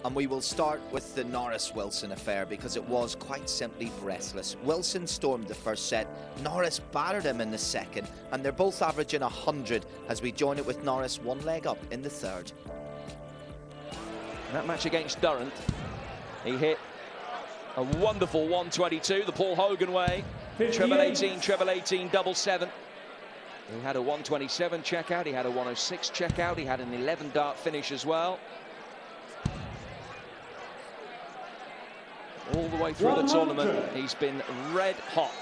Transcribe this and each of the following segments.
And we will start with the Norris-Wilson affair because it was quite simply breathless. Wilson stormed the first set, Norris battered him in the second, and they're both averaging 100 as we join it with Norris one leg up in the third. That match against Durrant, he hit a wonderful 122, the Paul Hogan way. Treble 18, treble 18, double 7. He had a 127 checkout, he had a 106 checkout, he had an 11 dart finish as well. All the way through the tournament, he's been red hot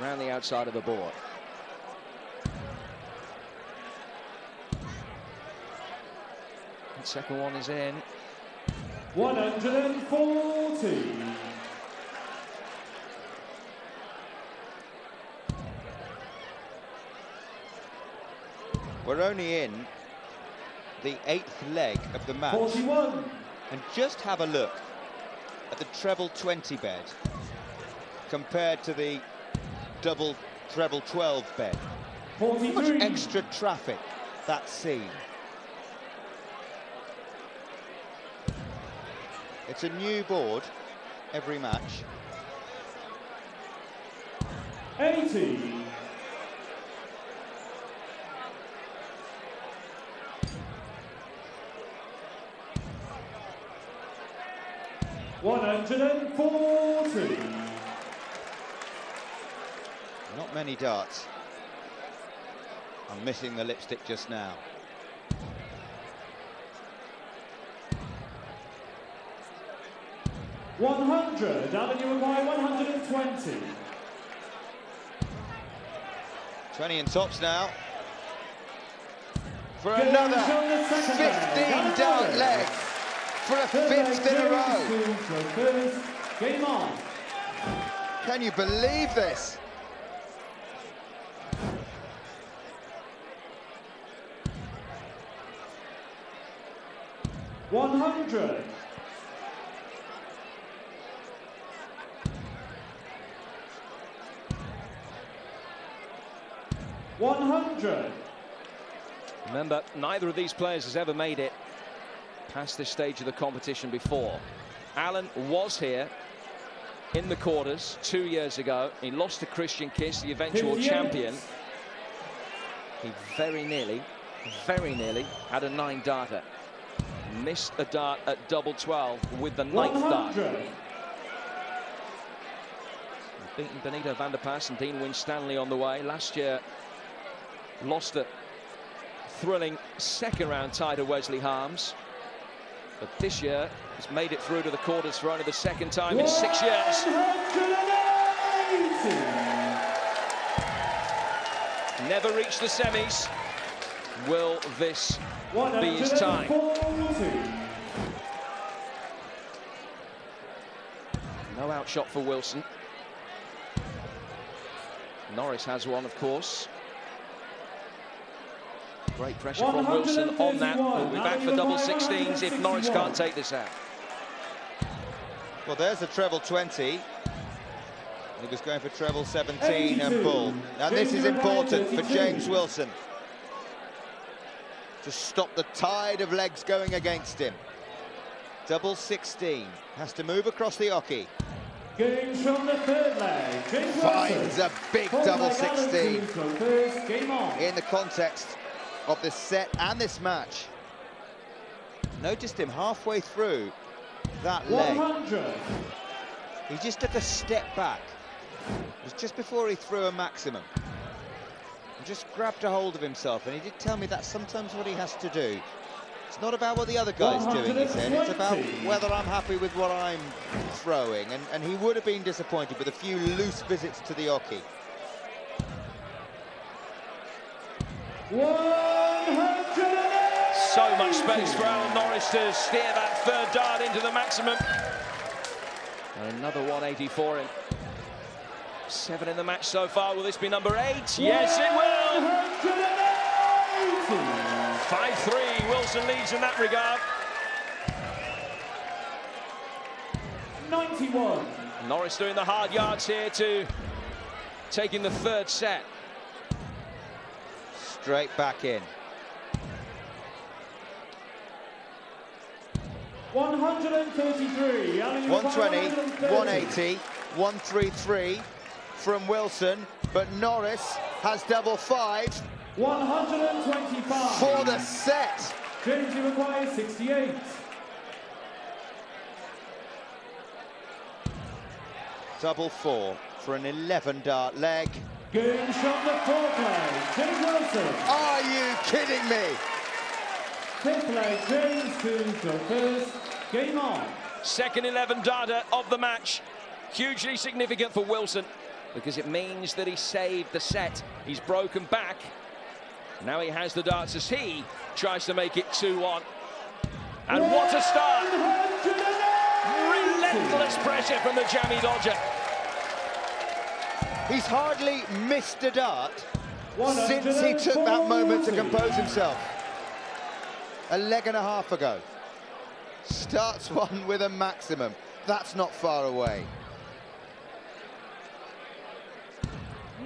around the outside of the board. The second one is in. 140. We're only in the 8th leg of the match. 41. And just have a look at the treble 20 bed compared to the double treble 12 bed. 43. How much extra traffic that's seen. It's a new board every match. 80. $140. Not many darts. I'm missing the lipstick just now. $100. Avenue by 120. 20 in tops now. For another 15 dart leg. For a 5th in a row. Game on. Can you believe this? $100. $100. Remember, neither of these players has ever made it past this stage of the competition before. Allen was here in the quarters 2 years ago. He lost to Christian Kiss, the eventual champion. He very nearly had a 9-darter. Missed a dart at double 12 with the 9th dart. Beaten Benito van der Pas and Dean Winstanley on the way. Last year, lost a thrilling second round tie to Wesley Harms. But this year, he's made it through to the quarters for only the second time in 6 years. 180. Never reached the semis. Will this be his time? 140. No outshot for Wilson. Norris has one, of course. Great pressure from Wilson on that. We'll be back for double 16s if Norris can't take this out. Well, there's a treble 20. He was going for treble 17 and bull. Now this is important for James Wilson to stop the tide of legs going against him. Double 16. Has to move across the oche. Games from the 3rd leg. James Finds a big double 16 Game on. in the context of this set and this match. Noticed him halfway through that leg. 100. He just took a step back. It was just before he threw a maximum. He just grabbed a hold of himself, and he did tell me that's sometimes what he has to do. It's not about what the other guy's doing, he said. It's about whether I'm happy with what I'm throwing. And he would have been disappointed with a few loose visits to the oche. 180. So much space for Alan Norris to steer that 3rd dart into the maximum. And another 180 for him. 7 in the match so far. Will this be number 8? Yes, it will. 5-3. Wilson leads in that regard. 91. Norris doing the hard yards here to taking the 3rd set. Straight back in. 133. 120, 180, 133 from Wilson, but Norris has double five 125. for the set. James, you require 68. Double four for an 11-dart leg. Game from the fourth leg, James Wilson. Are you kidding me? Fifth leg, James to go first. Game on. Second 11-darter of the match. Hugely significant for Wilson because it means that he saved the set. He's broken back. Now he has the darts as he tries to make it 2-1. And what a start! Relentless pressure from the jammy dodger. He's hardly missed a dart since he took that moment to compose himself. A leg and a half ago. Starts one with a maximum. That's not far away.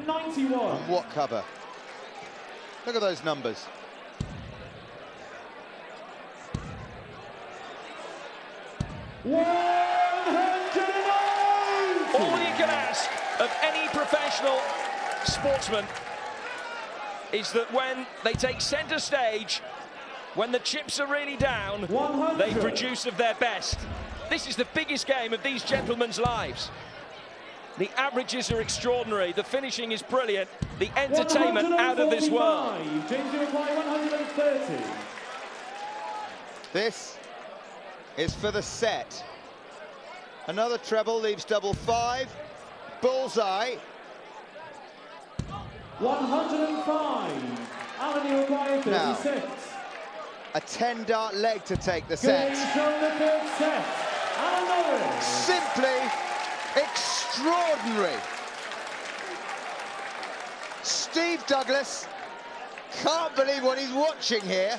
91. And what cover? Look at those numbers. All you can ask of any professional sportsman is that when they take centre stage, when the chips are really down, 100. they produce of their best. This is the biggest game of these gentlemen's lives. The averages are extraordinary, the finishing is brilliant, the entertainment out of this world. James, you require 130. This is for the set. Another treble leaves double five. Bullseye. 105. Alan, you require 36. A 10-dart leg to take the Game set. from the third set. Alan Norris. Simply extraordinary. Steve Douglas can't believe what he's watching here.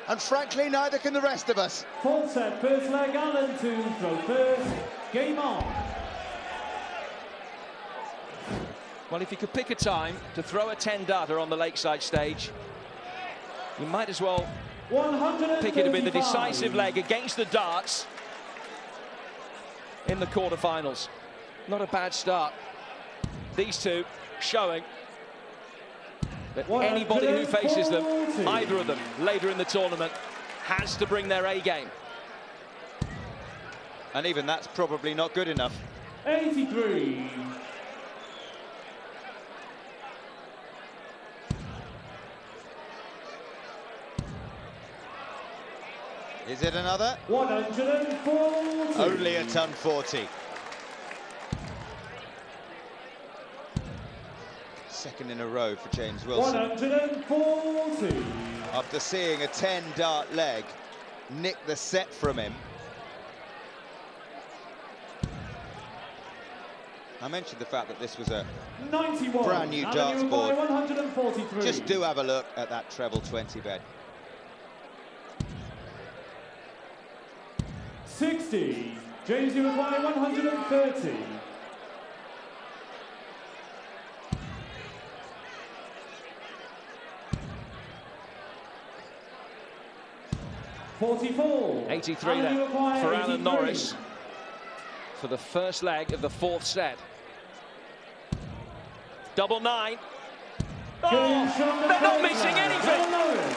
And frankly, neither can the rest of us. Full set, first leg, Alan to throw first. Game on. Well, if you could pick a time to throw a 10-darter on the Lakeside stage, you might as well pick it to be the decisive leg against the darts in the quarterfinals. Not a bad start. These two showing that anybody who faces them, either of them, later in the tournament, has to bring their A game. And even that's probably not good enough. 83. Is it another? 140. Only a ton 40. Second in a row for James Wilson. 140. After seeing a 10-dart leg nick the set from him. I mentioned the fact that this was a 91. brand new darts board. 143. Just do have a look at that treble 20 bed. 60. James, you require 130. $44. 83 Alan, you then require for 83. Alan Norris for the first leg of the fourth set. Double nine. James from Oh, the they're not first missing leg. anything. Alan Norris.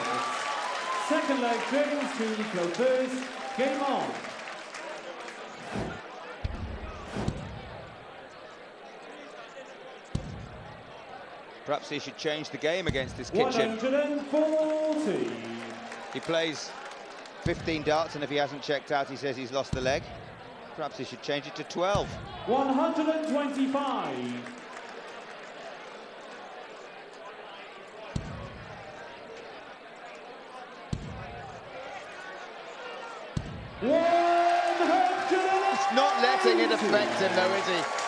Second leg, James to go first. Game on. Perhaps he should change the game against this kitchen. 140. He plays 15 darts, and if he hasn't checked out, he says he's lost the leg. Perhaps he should change it to 12. 125. He's not letting it affect him, though, is he?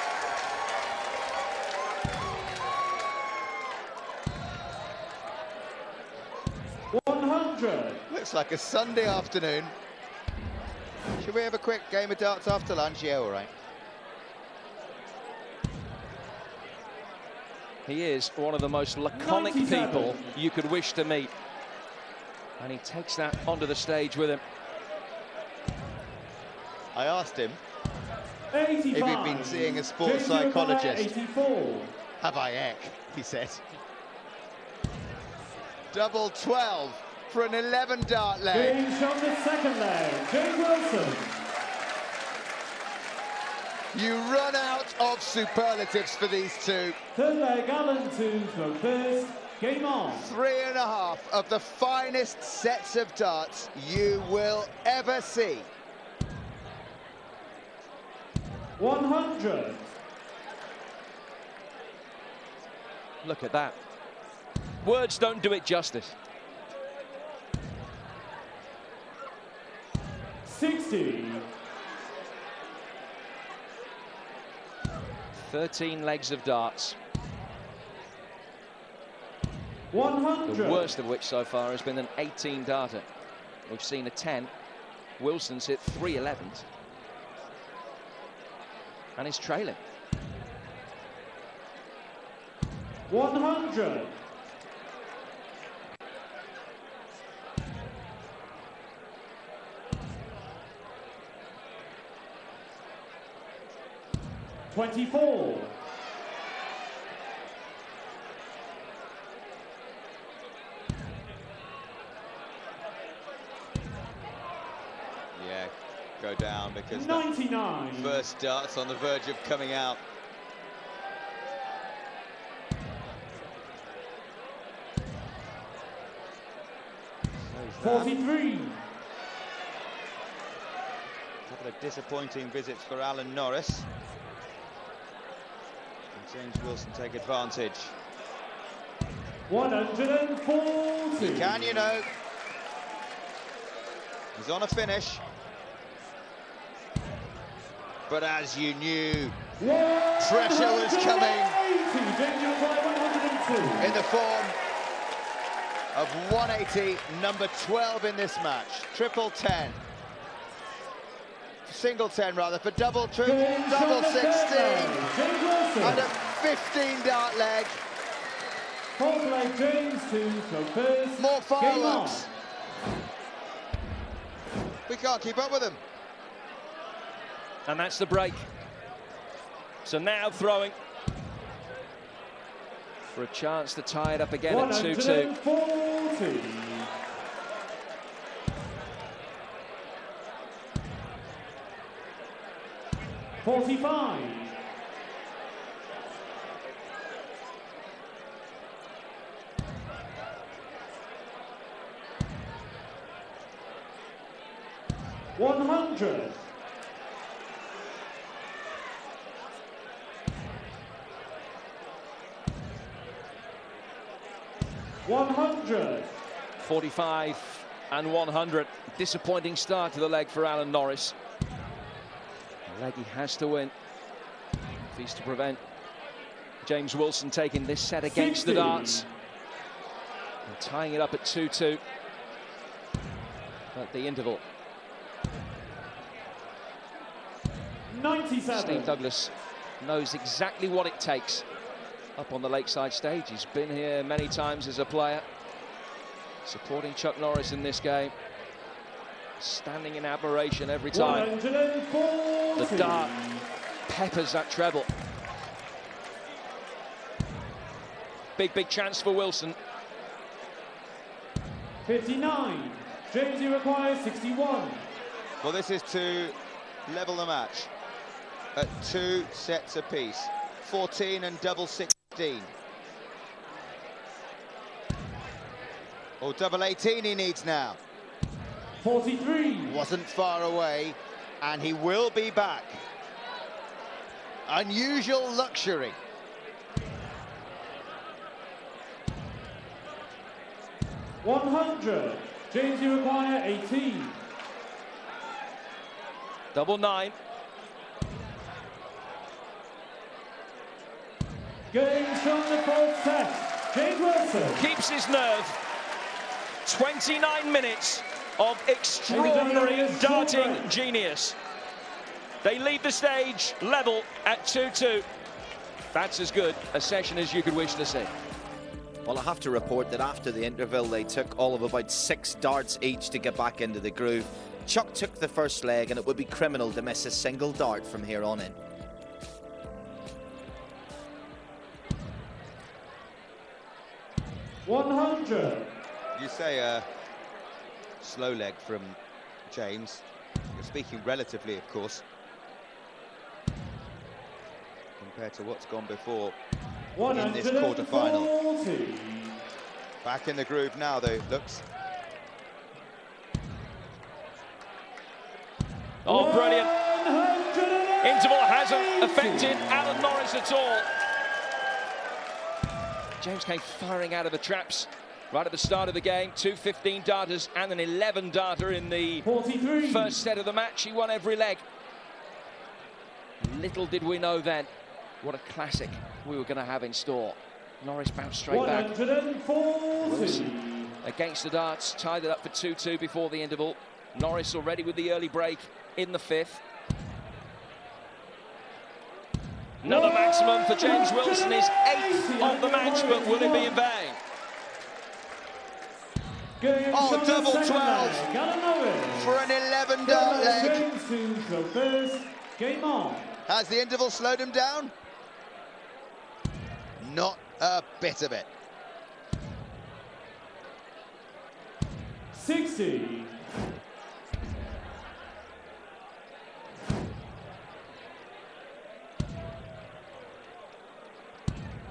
Looks like a Sunday afternoon. Should we have a quick game of darts after lunch? Yeah, all right. He is one of the most laconic 97. people you could wish to meet. And he takes that onto the stage with him. I asked him 85. if he'd been seeing a sports James Uruguay, psychologist. 84. Have I heck, he said. Double 12 for an 11-dart leg. James on the second leg. James Wilson. You run out of superlatives for these two. Third leg, Alan to throw first. Game on. 3.5 of the finest sets of darts you will ever see. 100. Look at that. Words don't do it justice. 60. 13 legs of darts. 100. The worst of which so far has been an 18-darter. We've seen a 10. Wilson's hit 3 11s. And he's trailing. 100. 24. Go down because 99. First dart's on the verge of coming out. So 43. a couple of disappointing visits for Alan Norris. And James Wilson take advantage. 140. He can, you know. He's on a finish. But as you knew, pressure was coming in the form of 180, number 12 in this match. Triple 10. Single 10 rather, for double 16. And a 15-dart leg. Fourth leg, James to throw first. More fireworks. We can't keep up with them. And that's the break. So now throwing for a chance to tie it up again at 2-2. 140. $45. 100. 100. 45 and 100. Disappointing start to the leg for Alan Norris. A leg he has to win if he's to prevent James Wilson taking this set against 60. the darts and tying it up at 2-2 at the interval. 97. Steve Douglas knows exactly what it takes up on the Lakeside stage. He's been here many times as a player, supporting Chuck Norris in this game, standing in admiration every time 140. the dart peppers that treble. Big chance for Wilson. 59. James, you require 61. Well, this is to level the match at 2 sets apiece. 14 and double 16. Oh, double 18 he needs now. 43. Wasn't far away, and he will be back. Unusual luxury. $100. James, you require 18. Double 9. Games from the fourth set. James Wilson. Keeps his nerve. 29 minutes of extraordinary darting genius. They leave the stage level at 2-2. That's as good a session as you could wish to see. Well, I have to report that after the interval, they took all of about 6 darts each to get back into the groove. Chuck took the first leg, and it would be criminal to miss a single dart from here on in. $100. You say a slow leg from James. You're speaking relatively, of course, compared to what's gone before in this quarter-final. Back in the groove now, though, it looks. Oh, brilliant. Interval hasn't affected Alan Norris at all. James came firing out of the traps right at the start of the game. 2 15-darters and an 11-darter in the 43. first set of the match. He won every leg. Little did we know then what a classic we were going to have in store. Norris bounced straight back. 140. Against the darts, tied it up for 2-2 before the interval. Norris already with the early break in the fifth. Another maximum for James Wilson, his 8th of the match, but will it be in vain? Oh, double 12 for an 11-dart leg. Game on. Has the interval slowed him down? Not a bit of it. 60.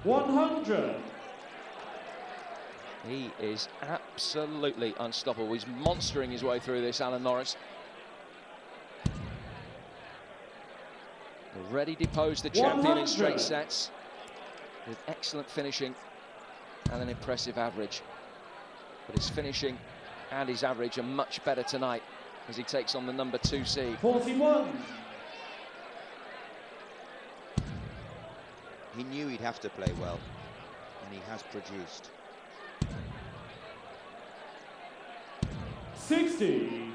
100. He is absolutely unstoppable. He's monstering his way through this, Alan Norris. Already deposed the champion in straight sets with excellent finishing and an impressive average. But his finishing and his average are much better tonight as he takes on the number 2 seed. 41. He knew he'd have to play well, and he has produced. 60.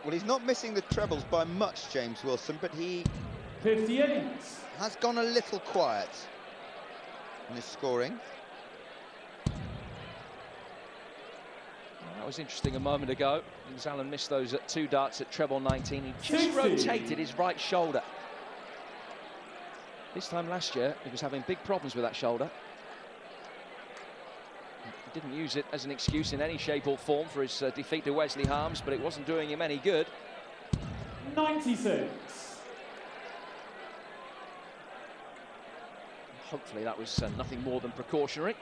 Well, he's not missing the trebles by much, James Wilson, but he 58. has gone a little quiet in his scoring. That was interesting a moment ago. As Alan missed those 2 darts at treble 19. He just 60. rotated his right shoulder. This time last year, he was having big problems with that shoulder. He didn't use it as an excuse in any shape or form for his defeat to Wesley Harms, but it wasn't doing him any good. 96. Hopefully that was nothing more than precautionary.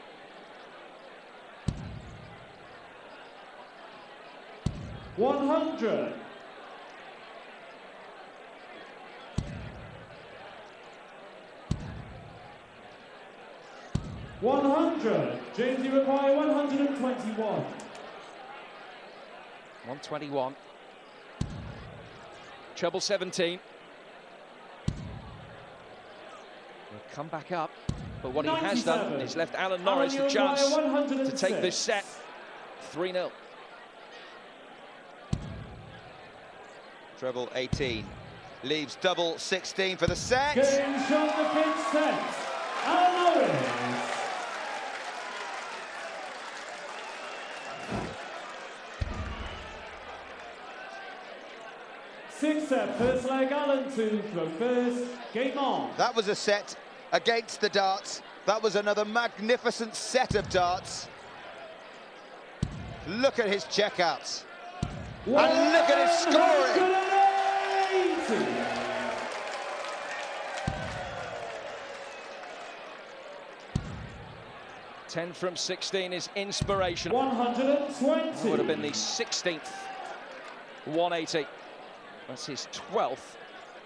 100. 100. James, you require 121. 121. Treble 17. He'll come back up, but what he has done is left Alan Norris the chance to take this set 3-0. Treble 18 leaves double 16 for the set. Game shot the 5th set. Alan Norris. Sixth set, first leg, Alan to throw first. Game on. That was a set against the darts. That was another magnificent set of darts. Look at his checkouts. And look at his scoring. 10 from 16 is inspirational. 120. That would have been the 16th 180. That's his 12th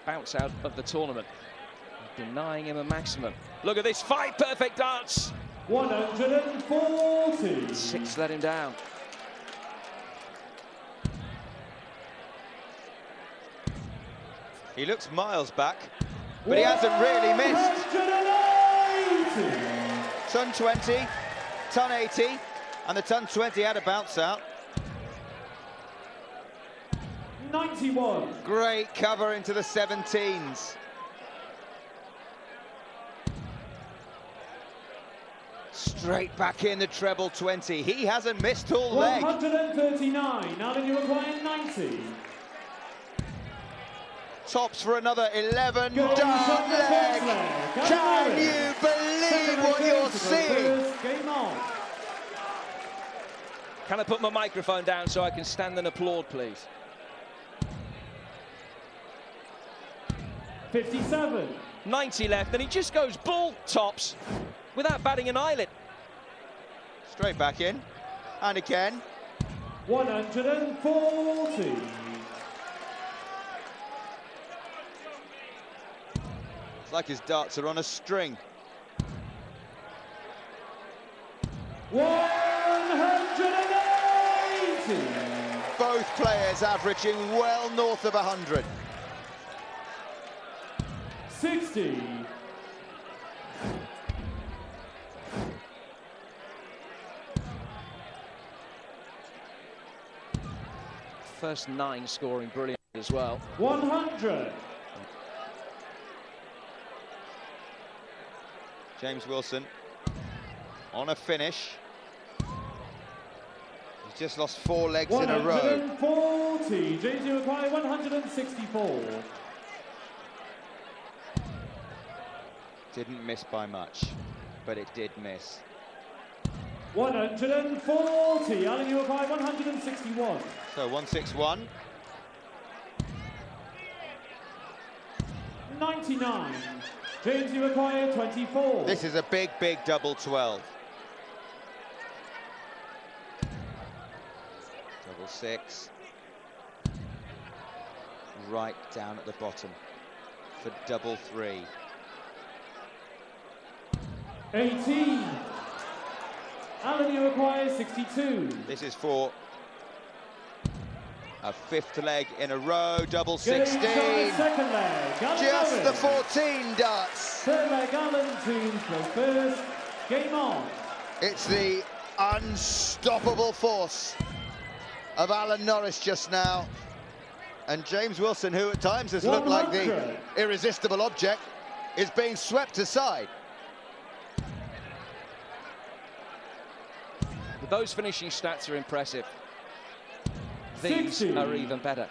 bounce out of the tournament. Denying him a maximum. Look at this, 5 perfect darts. 140. 6 let him down. He looks miles back, but he hasn't really missed. 180. Ton 20, ton 80, and the ton 20 had a bounce out. 91. Great cover into the 17s. Straight back in the treble 20. He hasn't missed all leg. 139. Alan, you require 90. Tops for another 11 Goes dart on the leg. first leg. Can Norris. you believe Second what leg you're goes to seeing? first. Game on. Can I put my microphone down so I can stand and applaud, please? 57. 90 left, and he just goes bull tops without batting an eyelid. Straight back in. And again. 140. It's like his darts are on a string. 180. Both players averaging well north of 100. 60. First 9 scoring brilliant as well. 100. James Wilson on a finish. He's just lost 4 legs in a row. 140. James, you require 164. Didn't miss by much, but it did miss. 140. Alan, you require 161. So 161. 99. James, you require 24. This is a big, big double 12. Double 6. Right down at the bottom for double 3. 18. Alan, you require 62. This is for a 5th leg in a row, double 16. Second leg. Alan Just Norris. the 14 darts. Third leg, Alan to go first. Game on. It's the unstoppable force of Alan Norris just now. And James Wilson, who at times has looked like the 100. irresistible object, is being swept aside. But those finishing stats are impressive. These 60. are even better.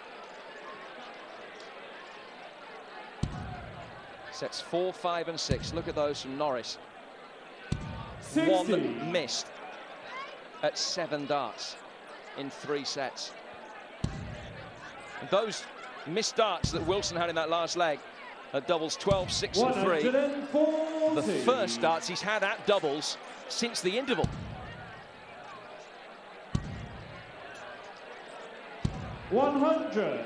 Sets 4, 5 and 6. Look at those from Norris. 60. One missed at 7 darts in 3 sets. And those missed darts that Wilson had in that last leg at doubles 12, 6 and 3. 140. The first darts he's had at doubles since the interval. 100.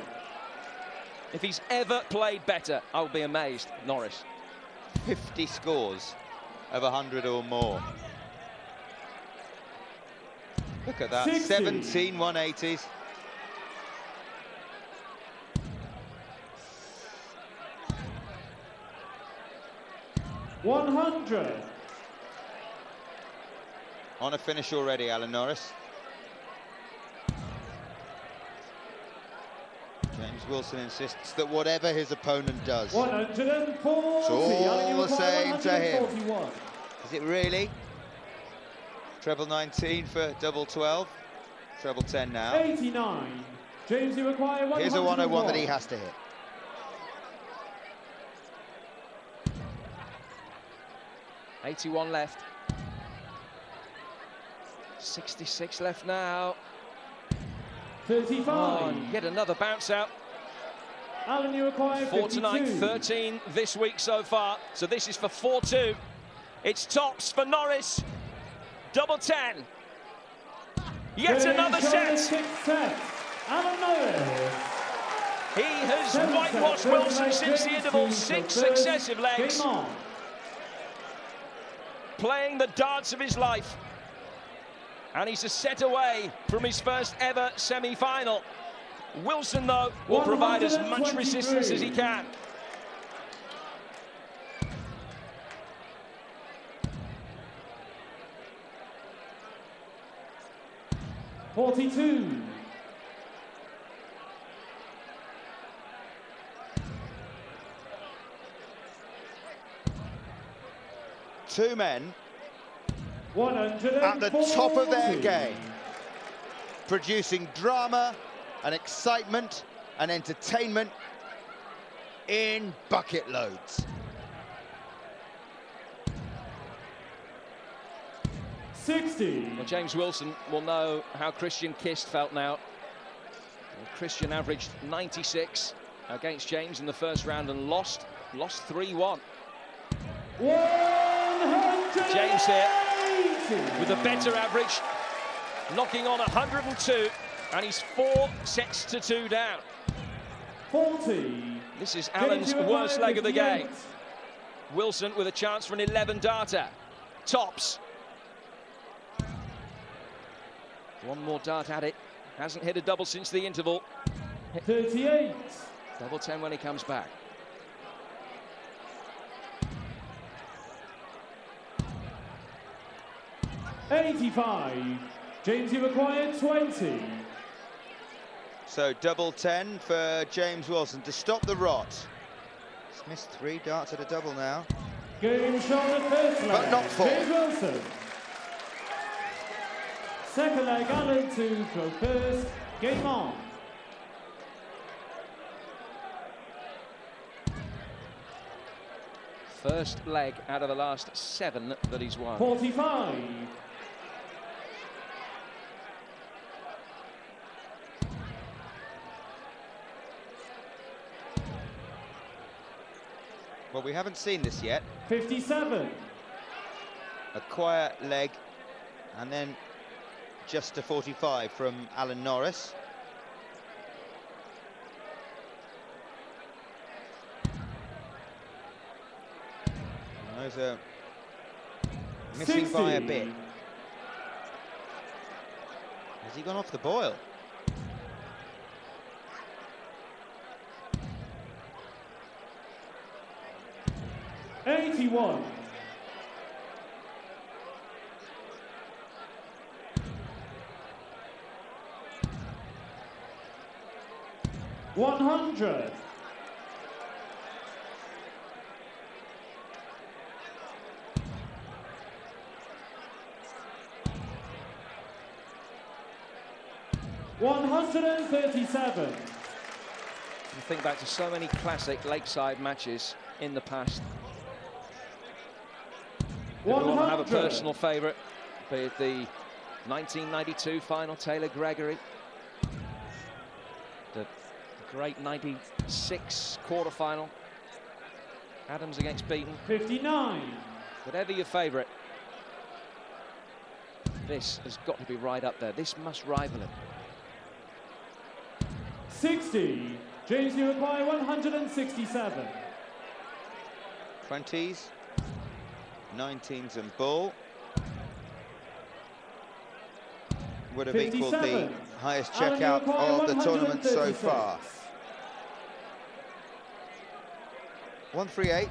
If he's ever played better, I'll be amazed, Norris. 50 scores of 100 or more. Look at that, 60. 17 180s. $100. On a finish already, Alan Norris. James Wilson insists that whatever his opponent does, 140. it's all the same to him. 141. Is it really? Treble 19 for double 12. Treble 10 now. 89. James, you require 101. Here's a 101 that he has to hit. $81 left. 66 left now. 35. Oh, yet another bounce out. Alan, you require 4 52. tonight, 13 this week so far. So this is for 4-2. It's tops for Norris. Double 10. Yet another set. Alan Norris. He has whitewashed Wilson since the interval. 6 successive legs. Game on. Playing the darts of his life. And he's a set away from his first ever semi-final. Wilson, though, will provide as much resistance as he can. $42. Two men at the top of their game, producing drama and excitement and entertainment in bucket loads. 60. Well, James Wilson will know how Christian Kist felt now. Well, Christian averaged 96 against James in the first round and lost 3-1. James here with a better average, knocking on 102, and he's 4 sets to 2 down. 40. This is Allen's worst leg of the game. Wilson with a chance for an 11-darter. Tops. One more dart at it. Hasn't hit a double since the interval. 38. Double 10 when he comes back. $85. James, you require 20. So double 10 for James Wilson to stop the rot. He's missed 3 darts at a double now. Game shot at first leg. But not 4. James Wilson. Second leg, Allen to throw first. Game on. First leg out of the last 7 that he's won. 45. Well, we haven't seen this yet. 57. A quiet leg, and then just a 45 from Alan Norris. And those are missing 60. by a bit. Has he gone off the boil? $81. $100. $137. You think back to so many classic Lakeside matches in the past. Everyone will have a personal favourite, be it the 1992 final, Taylor Gregory, the great 96 quarter-final, Adams against Beaton. 59. Whatever your favourite, this has got to be right up there. This must rival him. 60. James, you require 167. 20s, 19s and bull. Would have equalled the highest checkout of the tournament so far. 138.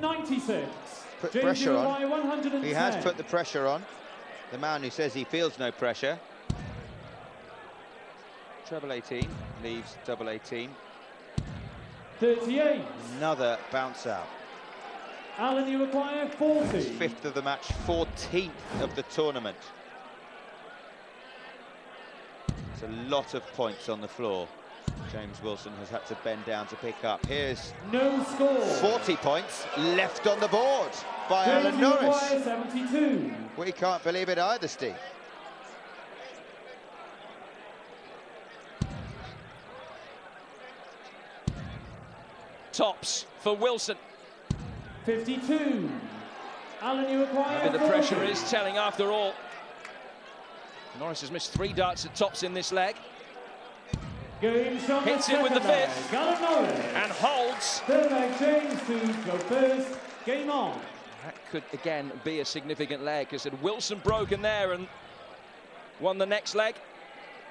96. Put James, pressure you on. require 110. He has put the pressure on. The man who says he feels no pressure. Treble 18 leaves double 18. 38. Another bounce out. Alan, you require 40. His 5th of the match, 14th of the tournament. It's a lot of points on the floor. James Wilson has had to bend down to pick up. Here's no score. 40 points left on the board by James, Alan you Norris. require 72. We can't believe it either, Steve. Tops for Wilson. 52. Alan, you require Maybe the 40. pressure is telling after all. Norris has missed 3 darts at tops in this leg. Game shot Hits it with the 5th. Alan Norris. And holds. Third leg, James to go first. Game on. That could again be a significant leg, because had Wilson broken there and won the next leg,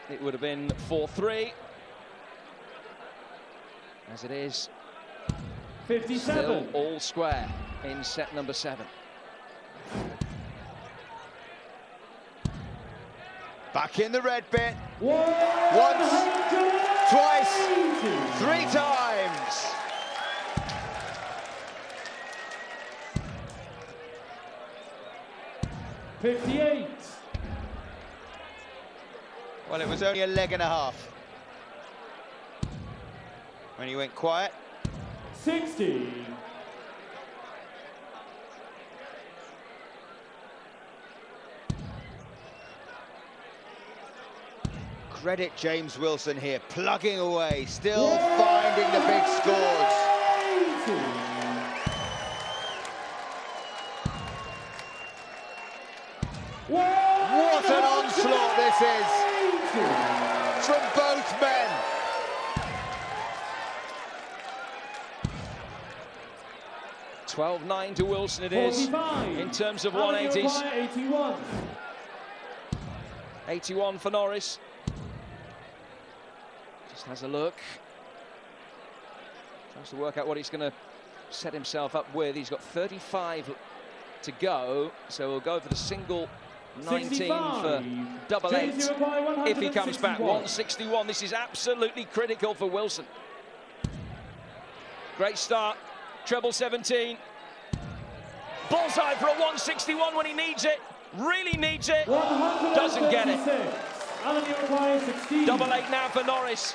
it would have been 4-3. As it is, 57. still all square in set number 7. Back in the red bit. Once, twice, 3 times. 58. Well, it was only a leg and a half when he went quiet. 60. Credit James Wilson here, plugging away, still finding the big scores. 80. What an onslaught this is from both men. (12-9) to Wilson it is 45. in terms of Alan 180s. 81. 81 for Norris. Just has a look. Tries to work out what he's going to set himself up with. He's got 35 to go, so we'll go for the single 19 65. for double 8 if he comes back. 161. 161. This is absolutely critical for Wilson. Great start. Treble 17. Bullseye for a 161 when he needs it. Really needs it. Doesn't get it. Alan, you require 16. Double 8 now for Norris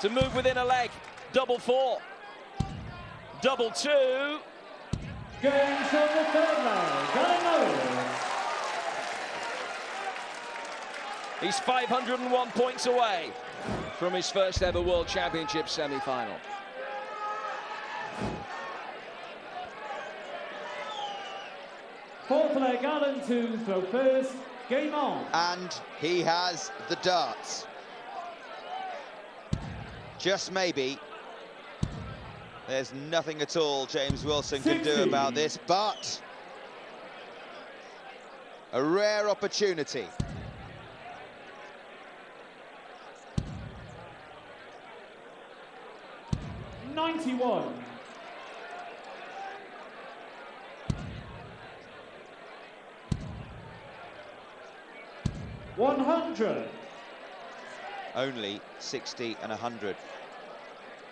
to move within a leg. Double 4. Double 2. Going from the third leg. Alan Norris. He's 501 points away from his first ever World Championship semi-final. Fourth leg, Alan to throw first. Game on. And he has the darts. Just maybe. There's nothing at all James Wilson can do 60. about this, but a rare opportunity. $91. $100. Only 60 and 100.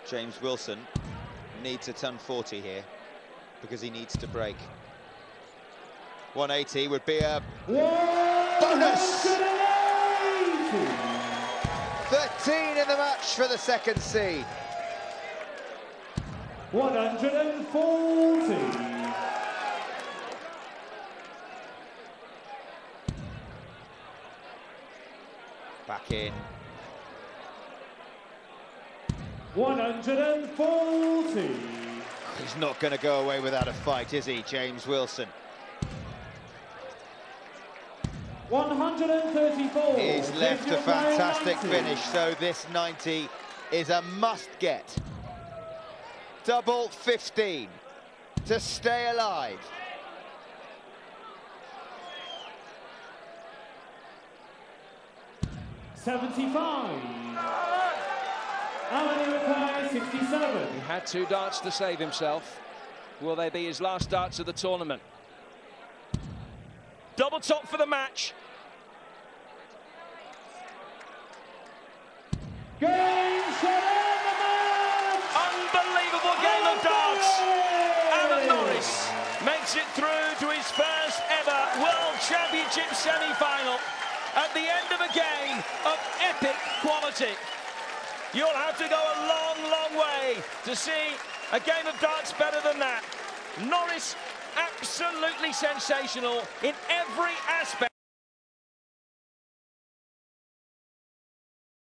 James Wilson needs a ton 40 here because he needs to break. 180 would be a bonus. 13 in the match for the second seed. 140. Back in. 140. He's not going to go away without a fight, is he, James Wilson? 134. He's left a fantastic finish, so this 90 is a must-get. Double 15 to stay alive. $75. Alan requires 67. He had 2 darts to save himself. Will they be his last darts of the tournament? Double top for the match. Game, shot, and the match! Unbelievable game of darts. Alan Norris makes it through to his first ever World Championship semi-final at the end of a game of epic quality. You'll have to go a long, long way to see a game of darts better than that. Norris absolutely sensational in every aspect.